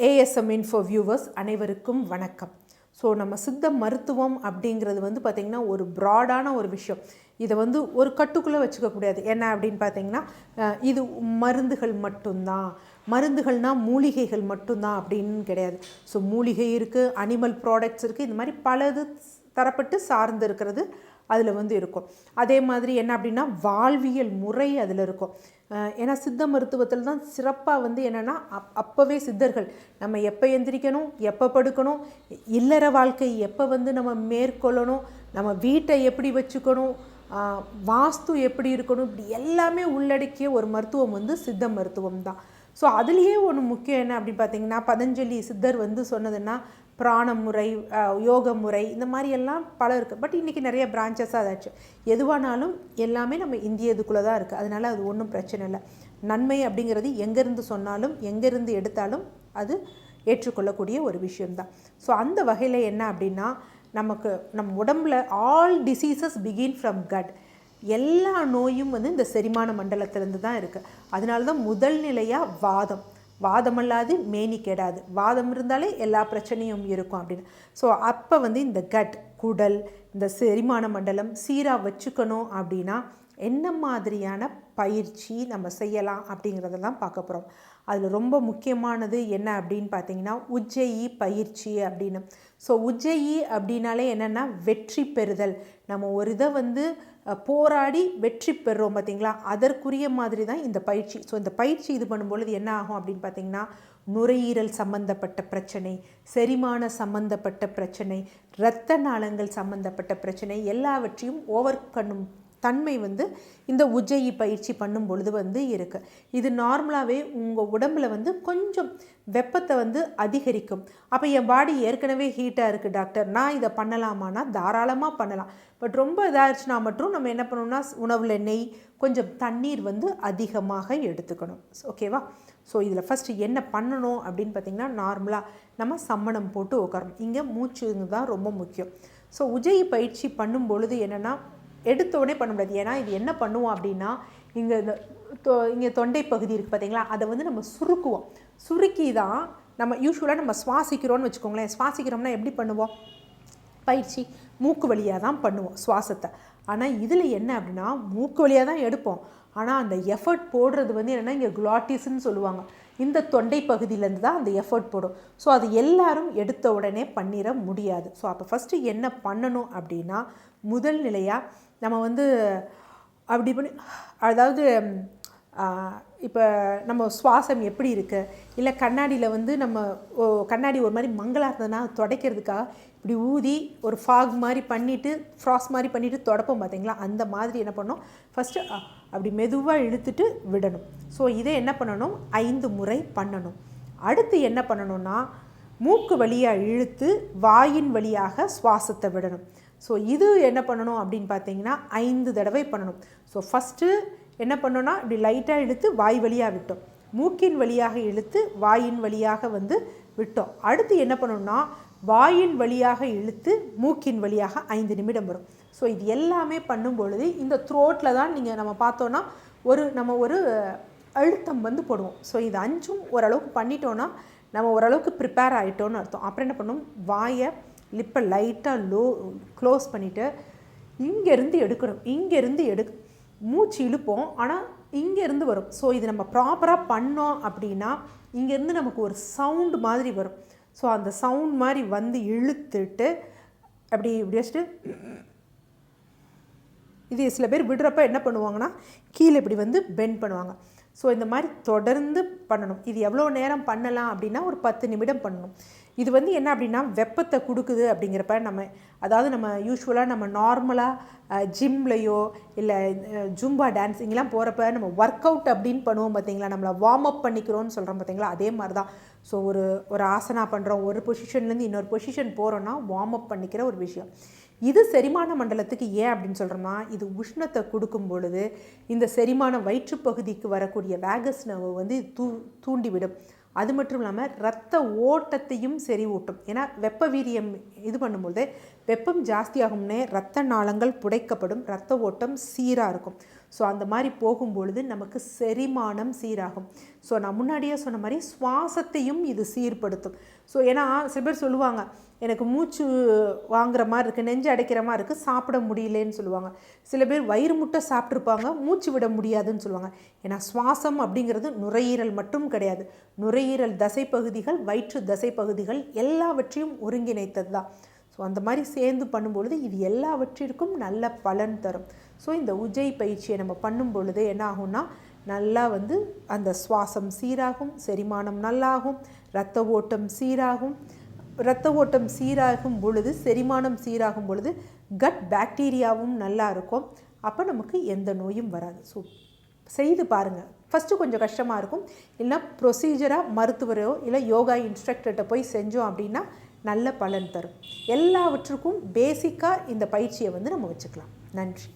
ASM info viewers அனைவருக்கும் வணக்கம். So நம்ம சித்த மருத்துவம் அப்படிங்கிறது பார்த்திங்கன்னா ஒரு ப்ராடான ஒரு விஷயம். இதை ஒரு கட்டுக்குள்ளே வச்சுக்கக்கூடாது. என்ன அப்படின்னு பார்த்திங்கன்னா இது மருந்துகள் மட்டும்தான், மருந்துகள்னால் மூலிகைகள் மட்டும்தான் அப்படின்னு கிடையாது. ஸோ மூலிகை இருக்குது, அனிமல் ப்ராடக்ட்ஸ் இருக்குது, இந்த மாதிரி பலது தரப்பட்டு சார்ந்து இருக்கிறது அதில் இருக்கும். அதே மாதிரி என்ன அப்படின்னா வாழ்வியல் முறை அதில் இருக்கும். ஏன்னா சித்த மருத்துவத்தில் தான் சிறப்பாக என்னென்னா அப்போவே சித்தர்கள் நம்ம எப்போ எந்திரிக்கணும், எப்போ படுக்கணும், இல்லற வாழ்க்கை எப்போ நம்ம மேற்கொள்ளணும், நம்ம வீட்டை எப்படி வச்சுக்கணும், வாஸ்து எப்படி இருக்கணும், இப்படி எல்லாமே உள்ளடக்கிய ஒரு மருத்துவம் சித்த மருத்துவம் தான். ஸோ அதுலேயே ஒன்று முக்கியம் என்ன அப்படின்னு பார்த்திங்கன்னா, பதஞ்சலி சித்தர் சொன்னதுன்னா பிராண முறை, யோக முறை, இந்த மாதிரி எல்லாம் பல இருக்குது. பட் இன்றைக்கி நிறைய பிரான்ச்சஸாக அதாச்சு. எதுவானாலும் எல்லாமே நம்ம இந்திய இதுக்குள்ளே தான் இருக்குது. அதனால் அது ஒன்றும் பிரச்சனை இல்லை. நன்மை அப்படிங்கிறது எங்கேருந்து சொன்னாலும் எங்கேருந்து எடுத்தாலும் அது ஏற்றுக்கொள்ளக்கூடிய ஒரு விஷயம்தான். ஸோ அந்த வகையில் என்ன அப்படின்னா, நம்ம உடம்பில் all diseases begin from cut. எல்லா நோயும் இந்த செரிமான மண்டலத்திலேருந்து தான் இருக்குது. அதனால தான் முதல் நிலையாக வாதமல்லாது மேனி கெடாது, வாதம் இருந்தாலே எல்லா பிரச்சனையும் இருக்கும் அப்படின்னு. ஸோ அப்போ இந்த கட், குடல், இந்த செரிமான மண்டலம் சீராக வச்சுக்கணும் அப்படின்னா என்ன மாதிரியான பயிற்சி நம்ம செய்யலாம் அப்படிங்கிறதெல்லாம் பார்க்க போகிறோம். அதில் ரொம்ப முக்கியமானது என்ன அப்படின்னு பார்த்தீங்கன்னா உஜ்ஜயி பயிற்சி அப்படின்னு. ஸோ உஜ்ஜயி அப்படின்னாலே என்னென்னா வெற்றி பெறுதல். நம்ம ஒரு இதை போராடி வெற்றி பெறுறோம் பார்த்திங்களா, அதற்குரிய மாதிரி தான் இந்த பயிற்சி. ஸோ இந்த பயிற்சி இது பண்ணும்பொழுது என்ன ஆகும் அப்படின்னு பார்த்திங்கன்னா, நுரையீரல் சம்பந்தப்பட்ட பிரச்சனை, செரிமான சம்பந்தப்பட்ட பிரச்சனை, இரத்த நாளங்கள் சம்பந்தப்பட்ட பிரச்சனை எல்லாவற்றையும் ஓவர் பண்ணும் தன்மை இந்த உஜ்ஜயி பயிற்சி பண்ணும் பொழுது இருக்குது. இது நார்மலாகவே உங்கள் உடம்பில் கொஞ்சம் வெப்பத்தை அதிகரிக்கும். அப்போ என் பாடி ஏற்கனவே ஹீட்டாக இருக்குது டாக்டர், நான் இதை பண்ணலாமான்னா தாராளமாக பண்ணலாம். பட் ரொம்ப இதாகிடுச்சுனா மட்டும் நம்ம என்ன பண்ணணும்னா உணவில் நெய், கொஞ்சம் தண்ணீர் அதிகமாக எடுத்துக்கணும். ஓகேவா? ஸோ இதில் ஃபஸ்ட்டு என்ன பண்ணணும் அப்படின்னு பார்த்திங்கன்னா, நார்மலாக நம்ம சம்மணம் போட்டு உட்காரணும். இங்கே மூச்சுங்க தான் ரொம்ப முக்கியம். ஸோ உஜ்ஜயி பயிற்சி பண்ணும் பொழுது என்னென்னா எடுத்த உடனே பண்ண முடியாது. ஏன்னா இது என்ன பண்ணுவோம் அப்படின்னா, இங்கே தொண்டை பகுதி இருக்குது பார்த்தீங்களா, அதை நம்ம சுருக்குவோம். சுருக்கி தான் நம்ம யூஸ்வலாக நம்ம சுவாசிக்கிறோன்னு வச்சுக்கோங்களேன். சுவாசிக்கிறோம்னா எப்படி பண்ணுவோம்? பயிற்சி மூக்கு வழியாக தான் பண்ணுவோம் சுவாசத்தை. ஆனால் இதில் என்ன அப்படின்னா மூக்கு வழியாக தான் எடுப்போம். ஆனால் அந்த எஃபர்ட் போடுறது என்னென்னா இங்கே குளாட்டிஸ்ன்னு சொல்லுவாங்க. இந்த தொண்டை பகுதியிலேருந்து தான் அந்த எஃபர்ட் போடும். ஸோ அது எல்லாரும் எடுத்த உடனே பண்ணிட முடியாது. ஸோ அப்போ ஃபஸ்ட்டு என்ன பண்ணணும் அப்படின்னா, முதல் நிலையாக நம்ம அப்படி பண்ணி, அதாவது இப்போ நம்ம சுவாசம் எப்படி இருக்குது, இல்லை கண்ணாடியில் நம்ம கண்ணாடி ஒரு மாதிரி மங்கலாக இருந்ததுன்னா துடைக்கிறதுக்காக இப்படி ஊதி ஒரு ஃபாக் மாதிரி பண்ணிவிட்டு, ஃப்ராஸ் மாதிரி பண்ணிவிட்டு தொடப்போம் பார்த்தீங்களா, அந்த மாதிரி என்ன பண்ணணும், ஃபஸ்ட்டு அப்படி மெதுவாக இழுத்துட்டு விடணும். ஸோ இதை என்ன பண்ணணும், 5 முறை பண்ணணும். அடுத்து என்ன பண்ணணும்னா மூக்கு வழியாக இழுத்து வாயின் வழியாக சுவாசத்தை விடணும். ஸோ இது என்ன பண்ணணும் அப்படின்னு பார்த்தீங்கன்னா 5 தடவை பண்ணணும். ஸோ ஃபஸ்ட்டு என்ன பண்ணோன்னா இப்படி லைட்டாக இழுத்து வாய் வழியாக விட்டோம், மூக்கின் வழியாக இழுத்து வாயின் வழியாக விட்டோம். அடுத்து என்ன பண்ணணும்னா வாயின் வழியாக இழுத்து மூக்கின் வழியாக 5 நிமிடம் வரும். ஸோ இது எல்லாமே பண்ணும் பொழுது இந்த த்ரோட்டில் தான் நம்ம பார்த்தோன்னா நம்ம ஒரு அழுத்தம் போடுவோம். ஸோ இது 5ம் ஓரளவுக்கு பண்ணிட்டோன்னா நம்ம ஓரளவுக்கு ப்ரிப்பேர் ஆகிட்டோன்னு அர்த்தம். அப்புறம் என்ன பண்ணணும், வாயை லிப்பை லைட்டாக க்ளோஸ் பண்ணிவிட்டு இங்கேருந்து எடுக்கணும். இங்கேருந்து மூச்சு இழுப்போம், ஆனால் இங்கேருந்து வரும். ஸோ இது நம்ம ப்ராப்பராக பண்ணோம் அப்படின்னா இங்கேருந்து நமக்கு ஒரு சவுண்டு மாதிரி வரும். ஸோ அந்த சவுண்ட் மாதிரி இழுத்துட்டு அப்படி வச்சுட்டு, இது சில பேர் விடுறப்ப என்ன பண்ணுவாங்கன்னா கீழே இப்படி பெண்ட் பண்ணுவாங்க. ஸோ இந்த மாதிரி தொடர்ந்து பண்ணணும். இது எவ்வளோ நேரம் பண்ணலாம் அப்படின்னா ஒரு 10 நிமிடம் பண்ணணும். இது என்ன அப்படின்னா வெப்பத்தை கொடுக்குது அப்படிங்கிறப்ப நம்ம யூஸ்வலாக நம்ம நார்மலாக ஜிம்லையோ இல்லை ஜும்பா டான்ஸிங்லாம் போகிறப்ப நம்ம ஒர்க் அவுட் அப்படின்னு பண்ணுவோம் பார்த்தீங்களா, நம்மளை வார்ம் அப் பண்ணிக்கிறோன்னு சொல்கிறோம் பார்த்தீங்களா, அதே மாதிரி தான். ஸோ ஒரு ஆசனா பண்ணுறோம், ஒரு பொசிஷன்லேருந்து இன்னொரு பொசிஷன் போகிறோன்னா வார்ம் அப் பண்ணிக்கிற ஒரு விஷயம். இது செரிமான மண்டலத்துக்கு ஏன் அப்படின்னு சொல்கிறோம்னா, இது உஷ்ணத்தை கொடுக்கும் பொழுது இந்த செரிமான வயிற்றுப்பகுதிக்கு வரக்கூடிய வேகஸ் நர்வை தூண்டிவிடும். அது மட்டும் இல்லாமல் இரத்த ஓட்டத்தையும் செறிவூட்டும். ஏன்னா வெப்ப வீரியம் இது பண்ணும்போது வெப்பம் ஜாஸ்தியாகும்னே இரத்த நாளங்கள் புடைக்கப்படும், இரத்த ஓட்டம் சீராக இருக்கும். ஸோ அந்த மாதிரி போகும்பொழுது நமக்கு செரிமானம் சீராகும். ஸோ நான் முன்னாடியே சொன்ன மாதிரி சுவாசத்தையும் இது சீர்படுத்தும். ஸோ ஏன்னா சில பேர் சொல்லுவாங்க, எனக்கு மூச்சு வாங்குற மாதிரி இருக்குது, நெஞ்சு அடைக்கிற மாதிரி இருக்குது, சாப்பிட முடியலன்னு சொல்லுவாங்க. சில பேர் வயிறு முட்டை சாப்பிட்ருப்பாங்க, மூச்சு விட முடியாதுன்னு சொல்லுவாங்க. ஏன்னா சுவாசம் அப்படிங்கிறது நுரையீரல் மட்டும் கிடையாது. நுரையீரல் தசைப்பகுதிகள், வயிற்று தசைப்பகுதிகள் எல்லாவற்றையும் ஒருங்கிணைத்தது தான். ஸோ அந்த மாதிரி சேர்ந்து பண்ணும்பொழுது இது எல்லாவற்றிற்கும் நல்ல பலன் தரும். ஸோ இந்த உஜ்ஜை பயிற்சியை நம்ம பண்ணும் பொழுது என்ன ஆகும்னா, நல்லா அந்த சுவாசம் சீராகும், செரிமானம் நல்லாகும், இரத்த ஓட்டம் சீராகும். இரத்த ஓட்டம் சீராகும் பொழுது, செரிமானம் சீராகும் பொழுது கட் பாக்டீரியாவும் நல்லா இருக்கும். அப்போ நமக்கு எந்த நோயும் வராது. ஸோ செய்து பாருங்கள். ஃபஸ்ட்டு கொஞ்சம் கஷ்டமாக இருக்கும். இல்லைனா ப்ரொசீஜராக மருத்துவரோ இல்லை யோகா இன்ஸ்ட்ரக்டர்கிட்ட போய் செஞ்சோம் அப்படின்னா நல்ல பலன் தரும். எல்லாவற்றுக்கும் பேசிக்காக இந்த பயிற்சியை நம்ம வச்சுக்கலாம். நன்றி.